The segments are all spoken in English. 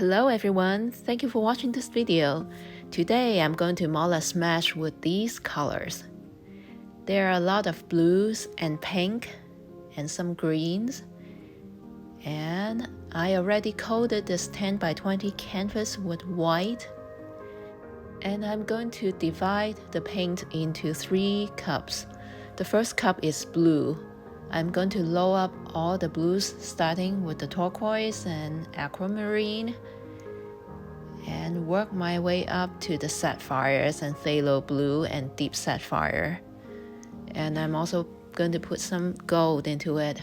Hello everyone, thank you for watching this video. Today I'm going to Mallet smash with these colors. There are a lot of blues and pink and some greens. And I already coated this 10 by 20 canvas with white. And I'm going to divide the paint into 3 cups. The first cup is blue. I'm going to load up all the blues starting with the turquoise and aquamarine and work my way up to the sapphires and phthalo blue and deep sapphire. And I'm also going to put some gold into it.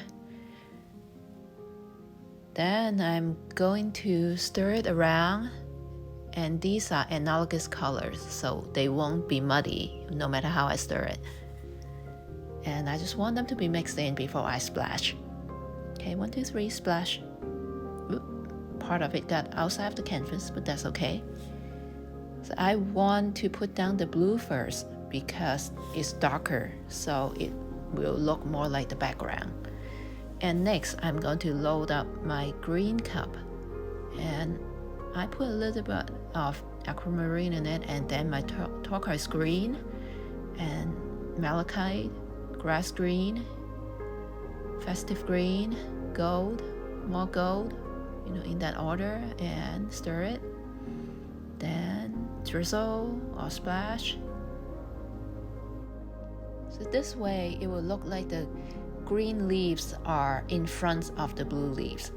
Then I'm going to stir it around, and these are analogous colors, so they won't be muddy no matter how I stir it. And I just want them to be mixed in before I splash. Okay, 1, 2, 3, splash. Oop, part of it got outside of the canvas, but that's okay. So I want to put down the blue first because it's darker, so it will look more like the background. And next, I'm going to load up my green cup. And I put a little bit of aquamarine in it, and then my turquoise green and malachite, grass green, festive green, gold, more gold, in that order, and stir it. Then drizzle or splash. So this way it will look like the green leaves are in front of the blue leaves.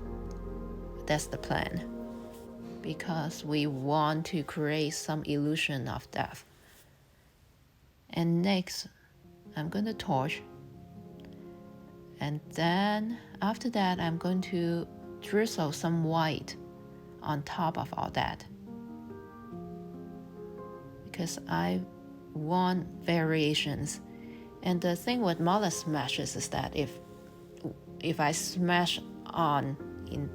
That's the plan, because we want to create some illusion of depth. And next, I'm going to torch, and then after that I'm going to drizzle some white on top of all that, because I want variations. And the thing with Mallet smashes is that if I smash on in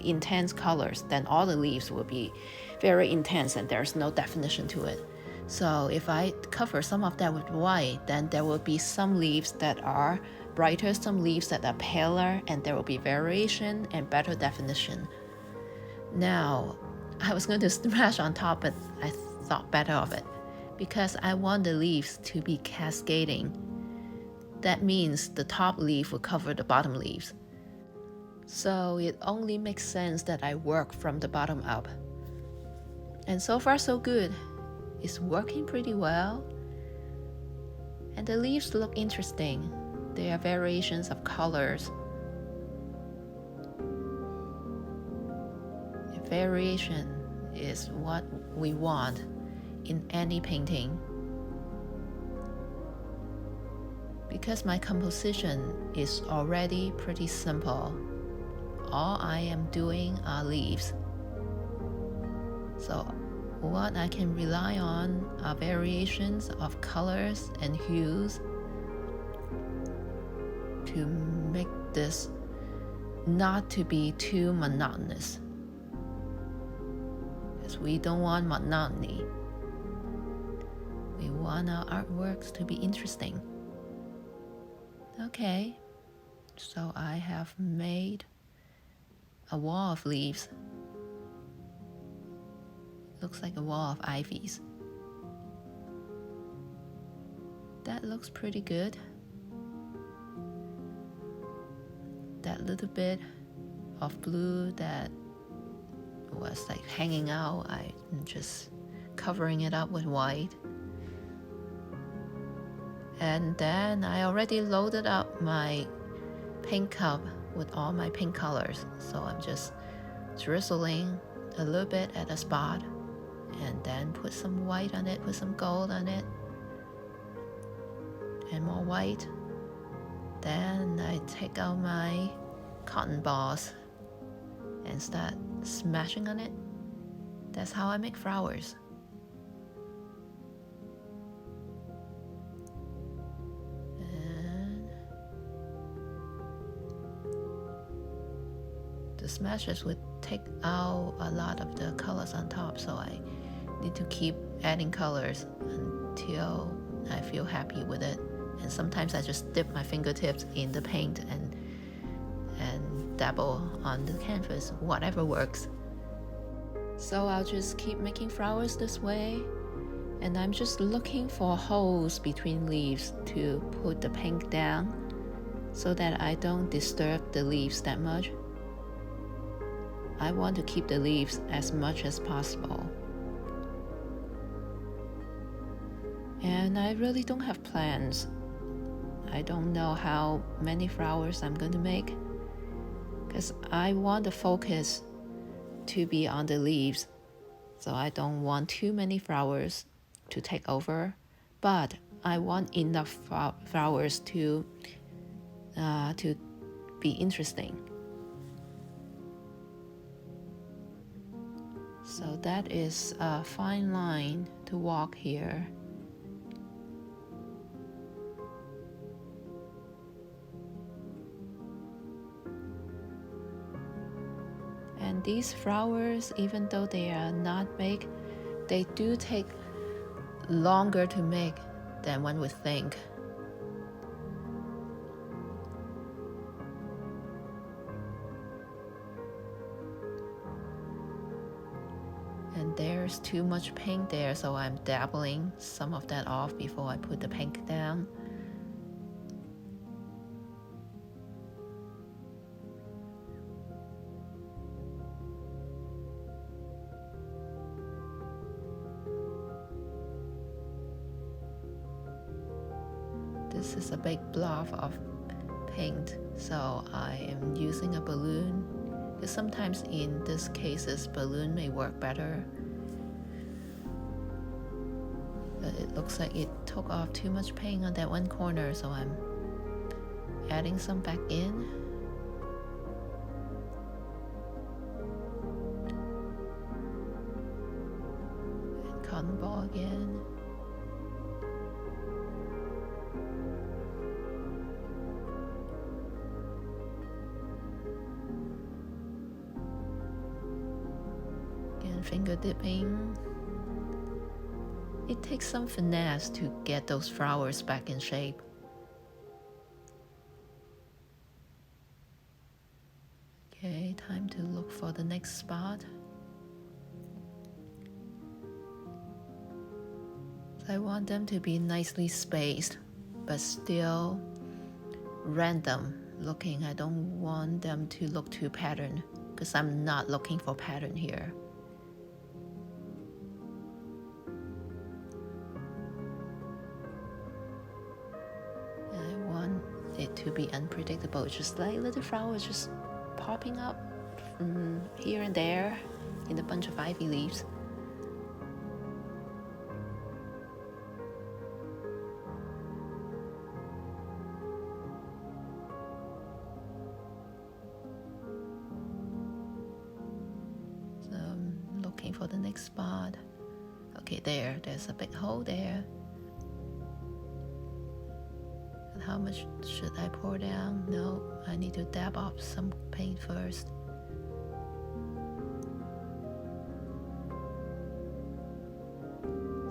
intense colors, then all the leaves will be very intense and there's no definition to it. So if I cover some of that with white, then there will be some leaves that are brighter, some leaves that are paler, and there will be variation and better definition. Now, I was going to smash on top, but I thought better of it, because I want the leaves to be cascading. That means the top leaf will cover the bottom leaves. So it only makes sense that I work from the bottom up. And so far so good. It's working pretty well. And the leaves look interesting. There are variations of colors. Variation is what we want in any painting. Because my composition is already pretty simple, all I am doing are leaves. So what I can rely on are variations of colors and hues to make this not to be too monotonous, because we don't want monotony. We want our artworks to be interesting. Okay, so I have made a wall of leaves. Looks like a wall of ivies. That looks pretty good. That little bit of blue that was like hanging out, I'm just covering it up with white. And then I already loaded up my pink cup with all my pink colors. So I'm just drizzling a little bit at a spot, and then put some white on it, put some gold on it, and more white. Then I take out my cotton balls and start smashing on it. That's how I make flowers. The smashes would take out a lot of the colors on top, so I need to keep adding colors until I feel happy with it. And sometimes I just dip my fingertips in the paint and dabble on the canvas, whatever works. So I'll just keep making flowers this way, and I'm just looking for holes between leaves to put the pink down so that I don't disturb the leaves that much. I want to keep the leaves as much as possible. And I really don't have plans. I don't know how many flowers I'm going to make, because I want the focus to be on the leaves, so I don't want too many flowers to take over, but I want enough flowers to be interesting. So that is a fine line to walk here. And these flowers, even though they are not big, they do take longer to make than one would think. And there's too much pink there, so I'm dabbling some of that off before I put the pink down. This is a big blob of paint, so I am using a balloon, because sometimes in these cases balloon may work better. But it looks like it took off too much paint on that one corner, so I'm adding some back in. And cotton ball again. Finger dipping. It takes some finesse to get those flowers back in shape. Okay, time to look for the next spot. I want them to be nicely spaced, but still random looking. I don't want them to look too patterned, because I'm not looking for pattern here. It to be unpredictable, just like little flowers just popping up from here and there in a bunch of ivy leaves. So I'm looking for the next spot. Okay, there's a big hole there. How much should I pour down? No, I need to dab off some paint first.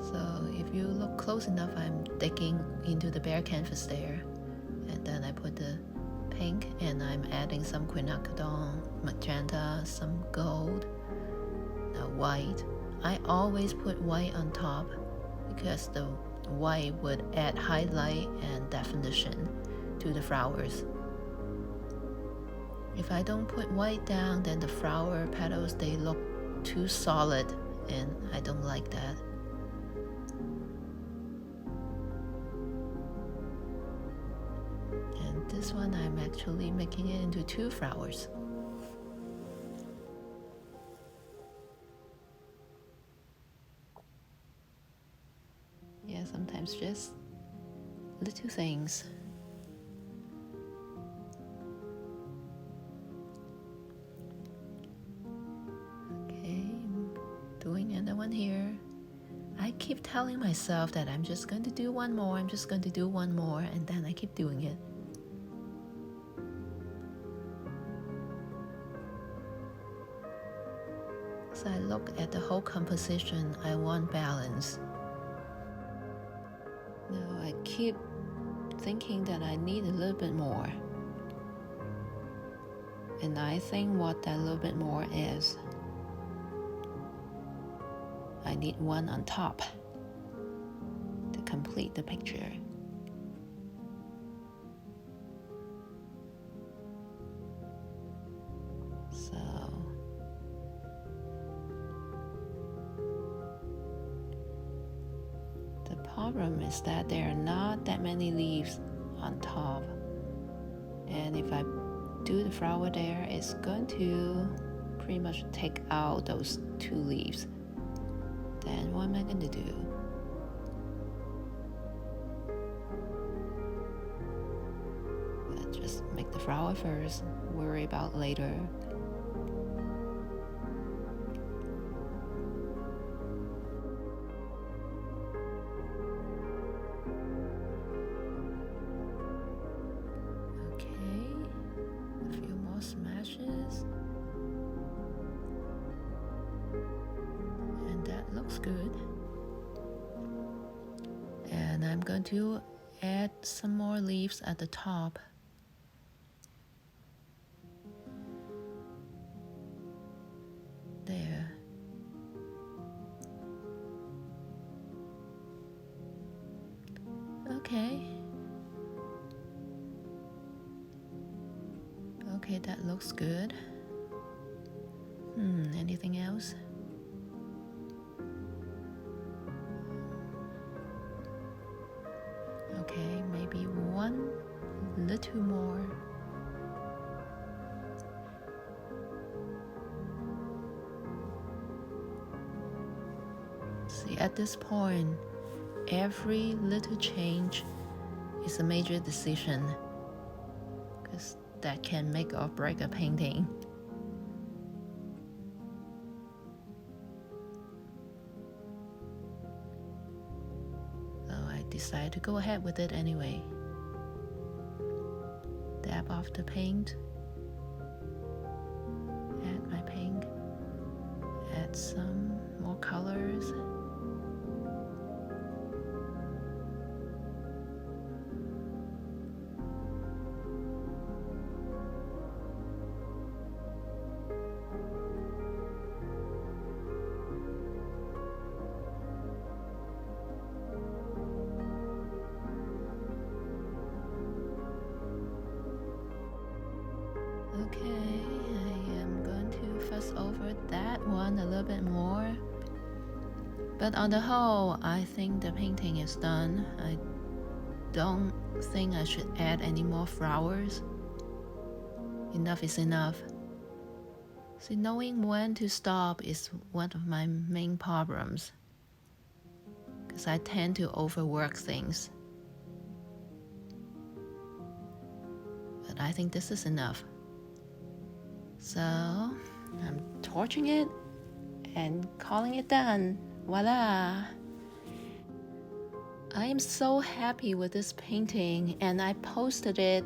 So if you look close enough, I'm digging into the bare canvas there. And then I put the pink, and I'm adding some quinacridone, magenta, some gold, white. I always put white on top, because the white would add highlight and definition to the flowers. If I don't put white down, then the flower petals, they look too solid, and I don't like that. And this one, I'm actually making it into 2 flowers. Yeah, sometimes just little things. Okay, doing another one here. I keep telling myself that I'm just going to do one more, and then I keep doing it. So I look at the whole composition, I want balance. Now I keep thinking that I need a little bit more. And I think what that little bit more is. I need one on top to complete the picture. So the problem is that there are not that many leaves on top, and if I do the flower there, it's going to pretty much take out those 2 leaves. Then what am I going to do? Let's just make the flower first, worry about later. Smashes, and that looks good. And I'm going to add some more leaves at the top. There. Okay. Okay, that looks good. Anything else? Okay, maybe one little more. See, at this point, every little change is a major decision, because that can make or break a painting. So I decided to go ahead with it anyway. Dab off the paint, add my paint, add some more colors. Okay, I am going to fuss over that one a little bit more. But on the whole, I think the painting is done. I don't think I should add any more flowers. Enough is enough. See, knowing when to stop is one of my main problems, because I tend to overwork things. But I think this is enough. So I'm torching it and calling it done. Voila! I am so happy with this painting, and I posted it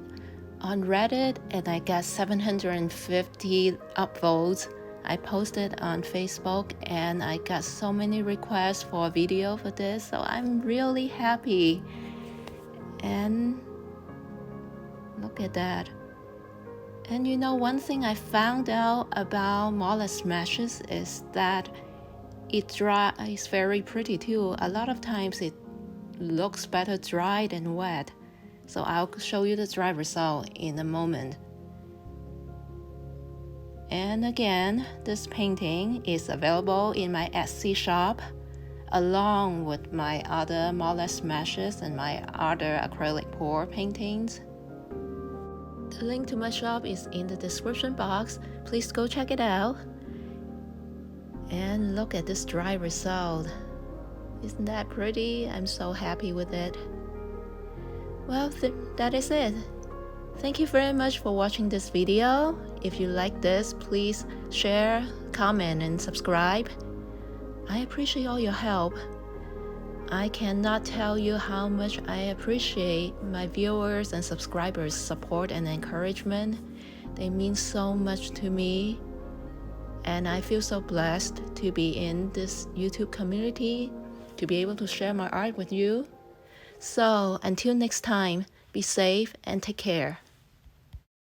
on Reddit and I got 750 upvotes. I posted on Facebook and I got so many requests for a video for this, so I'm really happy. And look at that. And you know, one thing I found out about Mallet smashes is that it dries very pretty too. A lot of times it looks better dry than wet. So I'll show you the dry result in a moment. And again, this painting is available in my Etsy shop, along with my other Mallet smashes and my other acrylic pour paintings. The link to my shop is in the description box. Please go check it out. And look at this dry result. Isn't that pretty? I'm so happy with it. Well, that is it. Thank you very much for watching this video. If you like this, please share, comment, and subscribe. I appreciate all your help. I cannot tell you how much I appreciate my viewers and subscribers' support and encouragement. They mean so much to me, and I feel so blessed to be in this YouTube community, to be able to share my art with you. So until next time, be safe and take care.